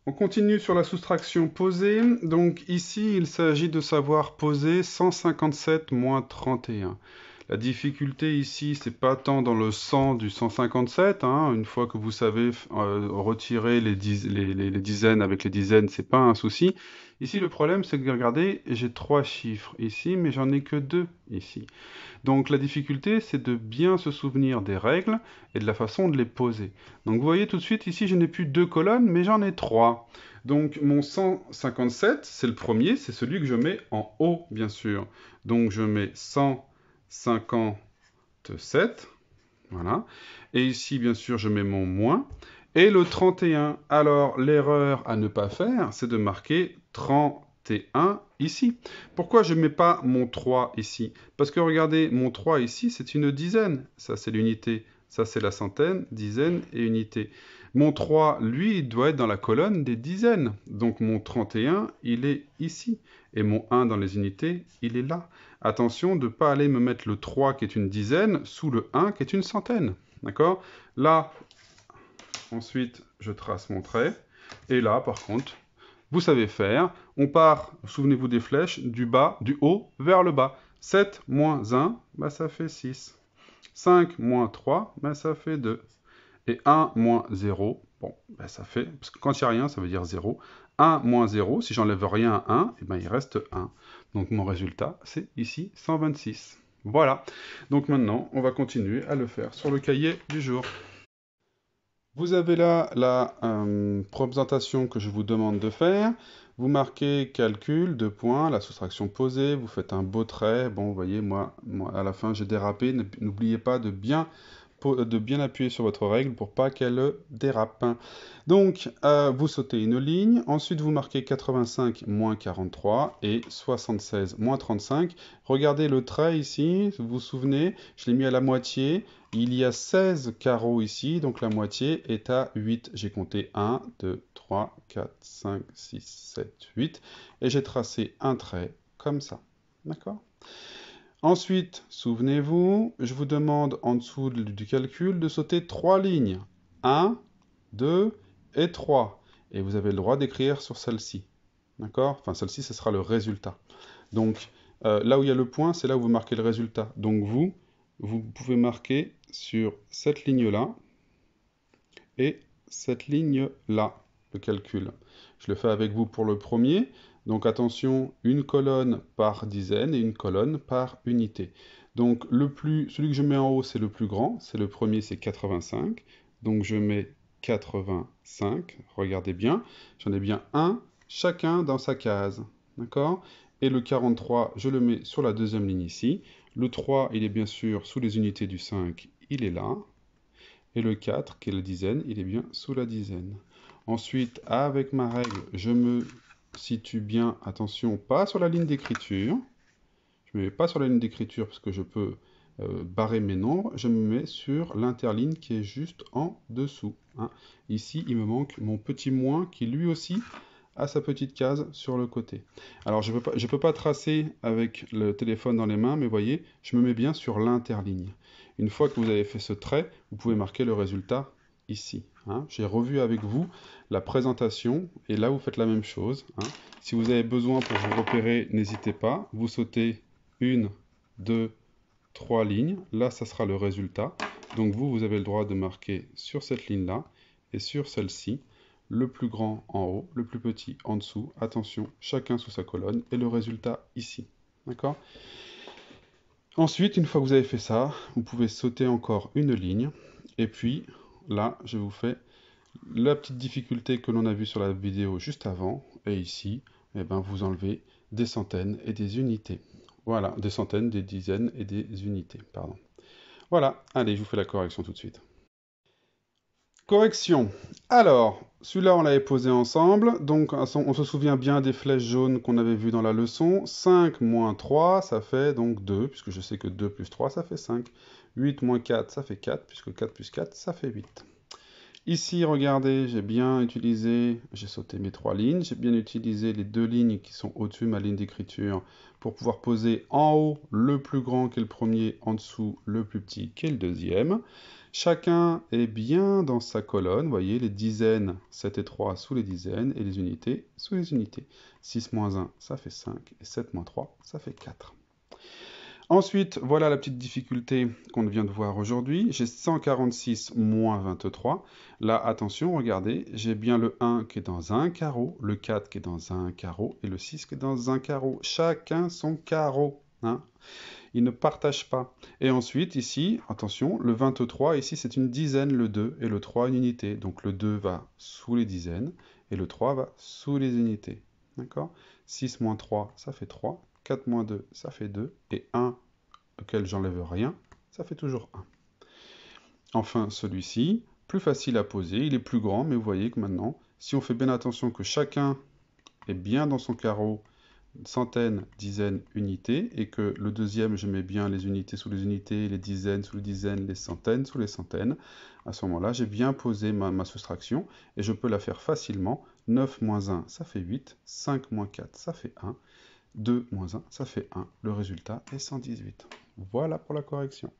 On continue sur la soustraction posée. Donc ici, il s'agit de savoir poser 157 moins 31. La difficulté ici, c'est pas tant dans le 100 du 157. Une fois que vous savez retirer les dizaines avec les dizaines, c'est pas un souci. Ici, le problème, c'est que regardez, j'ai 3 chiffres ici, mais j'en ai que 2 ici. Donc la difficulté, c'est de bien se souvenir des règles et de la façon de les poser. Donc vous voyez tout de suite, ici, je n'ai plus 2 colonnes, mais j'en ai 3. Donc mon 157, c'est le premier, c'est celui que je mets en haut, bien sûr. Donc je mets 157, voilà. Et ici, bien sûr, je mets mon moins. Et le 31, alors l'erreur à ne pas faire, c'est de marquer 31 ici. Pourquoi je ne mets pas mon 3 ici? Parce que regardez, mon 3 ici, c'est une dizaine. Ça, c'est l'unité. Ça, c'est la centaine, dizaine et unité. Mon 3, lui, il doit être dans la colonne des dizaines. Donc mon 31, il est ici. Et mon 1 dans les unités, il est là. Attention de ne pas aller me mettre le 3 qui est une dizaine sous le 1 qui est une centaine. D'accord? Là, ensuite, je trace mon trait. Et là, par contre, vous savez faire. On part, souvenez-vous des flèches, du bas, du haut vers le bas. 7 moins 1, bah, ça fait 6. 5 moins 3, bah, ça fait 2. Et 1 moins 0, bon, bah, ça fait, parce que quand il n'y a rien, ça veut dire 0. 1 moins 0, si j'enlève rien à 1, et ben, il reste 1. Donc mon résultat, c'est ici 126. Voilà. Donc maintenant, on va continuer à le faire sur le cahier du jour. Vous avez là la représentation que je vous demande de faire. Vous marquez calcul, 2 points, la soustraction posée, vous faites un beau trait. Bon, vous voyez, moi à la fin, j'ai dérapé. N'oubliez pas de bien appuyer sur votre règle pour pas qu'elle dérape. Donc, vous sautez une ligne, ensuite vous marquez 85 moins 43 et 76 moins 35. Regardez le trait ici, vous vous souvenez, je l'ai mis à la moitié. Il y a 16 carreaux ici, donc la moitié est à 8. J'ai compté 1, 2, 3, 4, 5, 6, 7, 8. Et j'ai tracé un trait comme ça. D'accord? Ensuite, souvenez-vous, je vous demande en dessous du calcul de sauter 3 lignes. 1, 2 et 3. Et vous avez le droit d'écrire sur celle-ci. D'accord? Enfin, celle-ci, ce sera le résultat. Donc, là où il y a le point, c'est là où vous marquez le résultat. Donc, vous pouvez marquer sur cette ligne-là et cette ligne-là, le calcul. Je le fais avec vous pour le premier. Donc attention, une colonne par dizaine et une colonne par unité. Donc celui que je mets en haut, c'est le plus grand. C'est le premier, c'est 85. Donc je mets 85. Regardez bien. J'en ai bien un, chacun dans sa case. D'accord? Et le 43, je le mets sur la deuxième ligne ici. Le 3, il est bien sûr sous les unités du 5. Il est là. Et le 4, qui est la dizaine, il est bien sous la dizaine. Ensuite, avec ma règle, je me situe bien, attention, pas sur la ligne d'écriture. Je ne me mets pas sur la ligne d'écriture parce que je peux barrer mes nombres. Je me mets sur l'interligne qui est juste en dessous. Ici, il me manque mon petit moins qui lui aussi a sa petite case sur le côté. Alors, je ne peux pas tracer avec le téléphone dans les mains, mais voyez, je me mets bien sur l'interligne. Une fois que vous avez fait ce trait, vous pouvez marquer le résultat ici. J'ai revu avec vous la présentation et là vous faites la même chose. Si vous avez besoin pour vous repérer, n'hésitez pas. Vous sautez 1, 2, 3 lignes. Là, ça sera le résultat. Donc vous avez le droit de marquer sur cette ligne-là et sur celle-ci. Le plus grand en haut, le plus petit en dessous. Attention, chacun sous sa colonne et le résultat ici. D'accord? Ensuite, une fois que vous avez fait ça, vous pouvez sauter encore une ligne. Et puis, là, je vous fais la petite difficulté que l'on a vue sur la vidéo juste avant. Et ici, eh ben, vous enlevez des centaines et des unités. Voilà, des centaines, des dizaines et des unités, pardon. Voilà, allez, je vous fais la correction tout de suite. Correction. Alors, celui-là, on l'avait posé ensemble. Donc, on se souvient bien des flèches jaunes qu'on avait vues dans la leçon. 5 moins 3, ça fait donc 2, puisque je sais que 2 plus 3, ça fait 5. 8 moins 4, ça fait 4, puisque 4 plus 4, ça fait 8. Ici, regardez, j'ai sauté mes 3 lignes, j'ai bien utilisé les 2 lignes qui sont au-dessus de ma ligne d'écriture pour pouvoir poser en haut le plus grand qui est le premier, en dessous le plus petit qui est le deuxième. Chacun est bien dans sa colonne. Vous voyez, les dizaines, 7 et 3 sous les dizaines, et les unités sous les unités. 6 moins 1, ça fait 5, et 7 moins 3, ça fait 4. Ensuite, voilà la petite difficulté qu'on vient de voir aujourd'hui. J'ai 146 moins 23. Là, attention, regardez, j'ai bien le 1 qui est dans un carreau, le 4 qui est dans un carreau, et le 6 qui est dans un carreau. Chacun son carreau, hein. Ils ne partagent pas. Et ensuite, ici, attention, le 23, ici, c'est une dizaine, le 2, et le 3, une unité. Donc le 2 va sous les dizaines, et le 3 va sous les unités. D'accord? 6 moins 3, ça fait 3. 4 moins 2, ça fait 2. Et 1, auquel j'enlève rien, ça fait toujours 1. Enfin, celui-ci, plus facile à poser, il est plus grand, mais vous voyez que maintenant, si on fait bien attention que chacun est bien dans son carreau, centaines, dizaines, unités, et que le deuxième, je mets bien les unités sous les unités, les dizaines sous les dizaines, les centaines sous les centaines, à ce moment-là, j'ai bien posé ma soustraction, et je peux la faire facilement. 9 moins 1, ça fait 8, 5 moins 4, ça fait 1, 2 moins 1, ça fait 1. Le résultat est 118. Voilà pour la correction.